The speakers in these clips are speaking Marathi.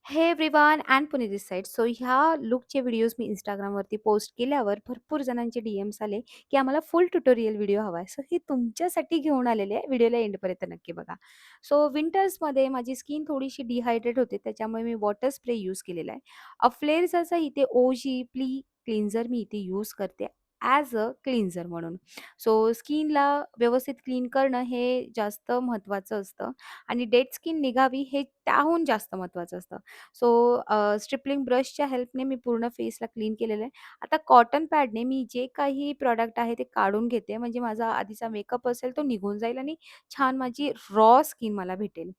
हे everyone and Pune this side. So ह्या लूकचे व्हिडिओज मी Instagramवरती पोस्ट केल्यावर भरपूर जणांचे डीएम्स आले, की आम्हाला फुल ट्युटोरियल व्हिडिओ हवा आहे. सो हे तुमच्यासाठी घेऊन आलेले आहे. व्हिडिओला एंडपर्यंत नक्की बघा. सो विंटर्समध्ये माझी स्किन थोडीशी डिहायड्रेट होते, त्याच्यामुळे मी वॉटर स्प्रे यूज केलेला आहे. अफ्लेअर्सचा इथे ओजी प्ली क्लीन्झर मी इथे यूज करते ॲज अ क्लीन्झर म्हणून. सो स्किनला व्यवस्थित क्लीन करणं हे जास्त महत्त्वाचं असतं आणि डेड स्किन निघावी हे त्याहून जास्त महत्त्वाचं असतं. सो स्ट्रिपलिंग ब्रशच्या हेल्पने मी पूर्ण फेसला क्लीन केलेलं आहे. आता कॉटन पॅडने मी जे काही प्रॉडक्ट आहे ते काढून घेते, म्हणजे माझा आधीचा मेकअप असेल तो निघून जाईल आणि छान माझी रॉ स्किन मला भेटेल.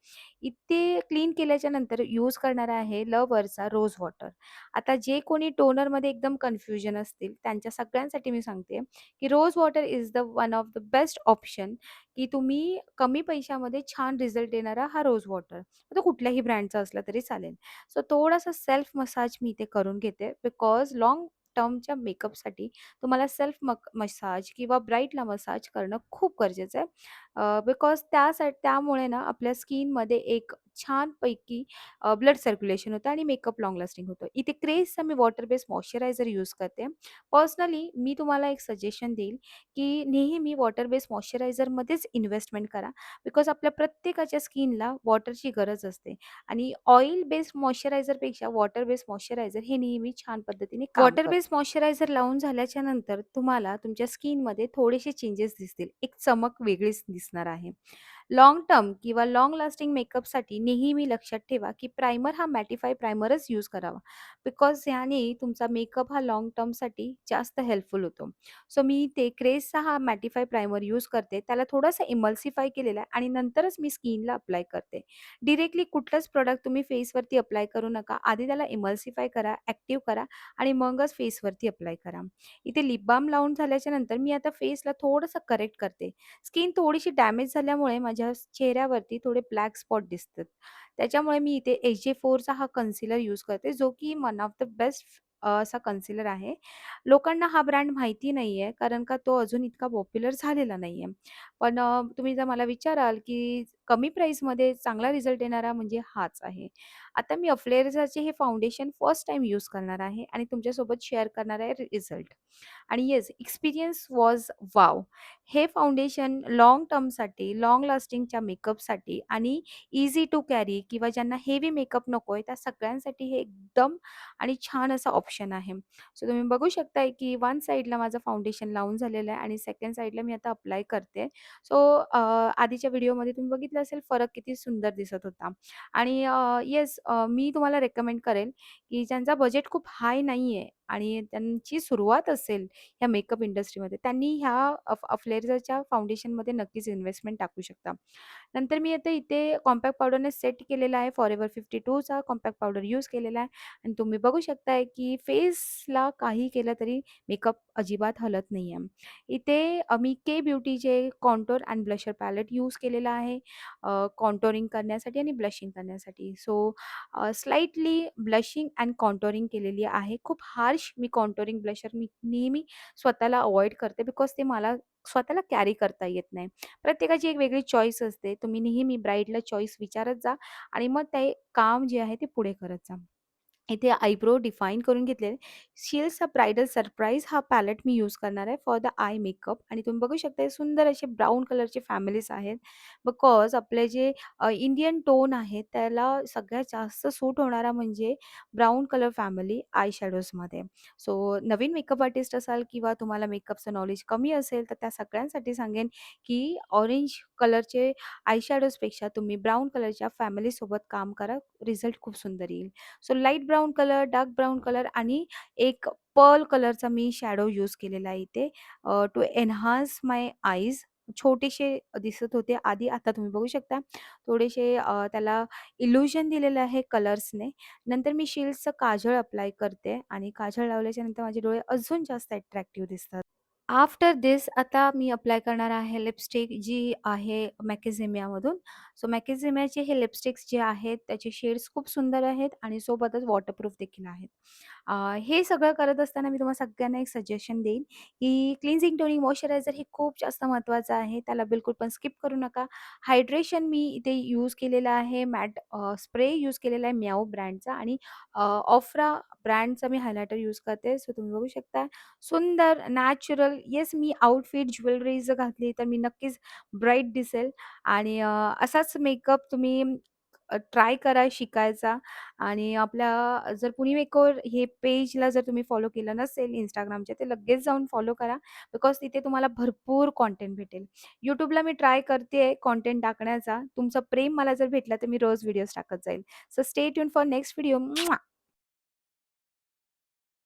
इथे क्लीन केल्याच्या नंतर यूज करणार आहे लव्हरचा रोज वॉटर. आता जे कोणी टोनरमध्ये एकदम कन्फ्युजन असतील त्यांच्या सगळ्यांसाठी मी सांगते, की rose water is the one of the best option, की तुम्ही कमी पैशामध्ये छान रिझल्ट देणारा हा रोज वॉटर. तो कुठल्याही ब्रँडचा असला तरी चालेल. सो थोडासा सेल्फ मसाज मी इथे करून घेते बिकॉज लाँग टर्मच्या मेकअपसाठी तुम्हाला सेल्फ मसाज किंवा ब्राईटला मसाज करणं खूप गरजेचं आहे. बिकॉज त्यामुळे ना आपल्या स्किनमध्ये एक छानपैकी ब्लड सर्क्युलेशन होतं आणि मेकअप लाँग लास्टिंग होतं. इथे क्रेसचा मी वॉटर बेस्ड मॉइश्चरायझर यूज करते. पर्सनली मी तुम्हाला एक सजेशन देईल, की नेहमी वॉटर बेस्ड मॉइश्चरायझरमध्येच इन्व्हेस्टमेंट करा. बिकॉज आपल्या प्रत्येकाच्या स्किनला वॉटरची गरज असते आणि ऑइल बेस्ड मॉइश्चरायझरपेक्षा वॉटर बेस्ड मॉइश्चरायझर हे नेहमी छान पद्धतीने काम वॉटर बेस्ड मॉइश्चरायझर लावून झाल्याच्या नंतर तुम्हाला तुमच्या स्किनमध्ये थोडेसे चेंजेस दिसतील. एक चमक वेगळीच दिसणार आहे. लाँग टर्म किंवा लाँग लास्टिंग मेकअपसाठी नेहमी लक्षात ठेवा, की प्रायमर हा मॅटिफाय प्रायमरच यूज करावा. बिकॉज ह्याने तुमचा मेकअप हा लाँग टर्मसाठी जास्त हेल्पफुल होतो. सो मी ते क्रेसचा हा मॅटिफाय प्रायमर यूज करते. त्याला थोडासा इमल्सिफाय केलेला आहे आणि नंतरच मी स्किनला अप्लाय करते. डायरेक्टली कुठलंच प्रॉडक्ट तुम्ही फेसवरती अप्लाय करू नका. आधी त्याला इमल्सिफाय करा, ॲक्टिव्ह करा आणि मगच फेसवरती अप्लाय करा. इथे लिप बाल्म लावून झाल्याच्या नंतर मी आता फेसला थोडंसं करेक्ट करते. स्किन थोडीशी डॅमेज झाल्यामुळे माझ्या चेहऱ्यावरती थोडे ब्लॅक स्पॉट दिसतात. त्याच्यामुळे मी इथे HA4चा हा कन्सिलर यूज करते, जो की वन ऑफ द बेस्ट असा कन्सिलर आहे. लोकांना हा ब्रँड माहिती नाही आहे, कारण का तो अजून इतका पॉप्युलर झालेला नाही आहे. पण तुम्ही जर मला विचाराल, की कमी प्राईसमध्ये चांगला रिझल्ट देणारा म्हणजे हाच आहे. आता मी अफ्लेअर्सचे हे फाउंडेशन फर्स्ट टाईम यूज करणार आहे आणि तुमच्यासोबत शेअर करणार आहे रिझल्ट. आणि येस, एक्सपिरियन्स वॉज वॉव! हे फाउंडेशन लाँग टर्मसाठी, लाँग लास्टिंगच्या मेकअपसाठी आणि ईझी टू कॅरी किंवा ज्यांना हेवी मेकअप नको आहे, त्या सगळ्यांसाठी हे एकदम आणि छान असा ऑप्शन आहे. सो तुम्ही बघू शकताय, की वन साइडला माझं फाउंडेशन लावून झालेलं आहे आणि सेकंड साइडला मी आता अप्लाय करते. सो आधीच्या व्हिडिओमध्ये तुम्ही बघितलं असेल फरक किती सुंदर दिसत होता. आणि येस, मी तुम्हाला रेकमेंड करेल, की ज्यांचा बजेट खूप हाय नाही आहे आणि त्यांची सुरुवात असेल ह्या मेकअप इंडस्ट्रीमध्ये, त्यांनी ह्या अफ्लेअर्सच्या फाउंडेशनमध्ये नक्कीच इन्व्हेस्टमेंट टाकू शकता. नंतर मी आता इथे कॉम्पॅक्ट पावडरने सेट केलेला आहे. फॉरेव्हर 52चा कॉम्पॅक्ट पावडर यूज केलेला आहे आणि तुम्ही बघू शकताय, की फेसला काही केलं तरी मेकअप अजिबात हलत नाही आहे. इथे मी के ब्युटीचे contour and blusher palette use केलेला आहे कॉन्टोरिंग करण्यासाठी आणि ब्लशिंग करण्यासाठी. So slightly blushing and contouring केलेली आहे. खूप हार्श मी कॉन्टोरिंग ब्लशर मी नेहमी स्वतःला अव्हॉइड करते बिकॉज ते मला स्वतःला कॅरी करता येत नाही. प्रत्येकाची एक वेगळी चॉईस असते. तुम्ही नेहमी ब्राईडला चॉईस विचारत जा आणि मग ते काम जे आहे ते पुढे करत जा. इथे आयब्रो डिफाईन करून घेतलेले. शिल्सचा ब्राइडल सरप्राईज हा पॅलेट मी यूज करणार आहे फॉर द आय मेकअप आणि तुम्ही बघू शकता सुंदर असे ब्राऊन कलरचे फॅमिलीज आहेत. बिकॉज आपले जे इंडियन टोन आहे त्याला सगळ्यात जास्त सूट होणारा म्हणजे ब्राऊन कलर फॅमिली आय शॅडोजमध्ये. सो नवीन मेकअप आर्टिस्ट असाल किंवा तुम्हाला मेकअपचं नॉलेज कमी असेल तर त्या सगळ्यांसाठी सांगेन, की ऑरेंज कलरचे आय शॅडोजपेक्षा तुम्ही ब्राऊन कलरच्या फॅमिलीसोबत काम करा. रिझल्ट खूप सुंदर येईल. So light brown colour, dark brown colour आणि एक पर्ल कलरचा मी शॅडो यूज केलेला आहे इथे टू एन्हान्स माय आईज. छोटेसे दिसत होते आधी, आता तुम्ही बघू शकता थोडेसे त्याला इल्युजन दिलेलं आहे कलर्सने. नंतर मी शिल्डचं काजळ अप्लाय करते आणि काजळ लावल्याच्या नंतर माझे डोळे अजून जास्त अट्रॅक्टिव्ह दिसतात. आफ्टर धिस आता मी अप्लाय करणार आहे लिपस्टिक जी आहे मॅकेझिमियामधून. सो मॅकेझिमियाचे हे लिपस्टिक्स जे आहेत त्याचे शेड्स खूप सुंदर आहेत आणि सोबतच वॉटरप्रूफ देखील आहेत. हे सगळं करत असताना मी तुम्हाला सगळ्यांना एक सजेशन देईन, की क्लिन्झिंग टोनिंग मॉइश्चरायझर हे खूप जास्त महत्त्वाचं आहे. त्याला बिलकुल पण स्किप करू नका. हायड्रेशन मी इथे यूज केलेलं आहे मॅट स्प्रे यूज केलेला आहे म्याऊ ब्रँडचा आणि ऑफ्रा ब्रँडचा मी हायलायटर यूज करते. सो तुम्ही बघू शकता सुंदर, नॅचरल येस मी आउटफिट ज्वेलरी जर घातली तर मी नक्कीच ब्राईट दिसेल आणि असाच मेकअप तुम्ही ट्राय करा शिकायचा आणि आपल्या जर कुणी मेकओव्हर हे पेजला जर तुम्ही फॉलो केलं नसेल Instagramच्या ते लगेच जाऊन फॉलो करा. बिकॉज तिथे तुम्हाला भरपूर कंटेंट भेटेल. YouTubeला मी ट्राय करतेय कंटेंट टाकण्याचा. तुमचं प्रेम मला जर भेटलं तर मी रोज व्हिडिओज टाकत जाईल. So stay tuned for next video.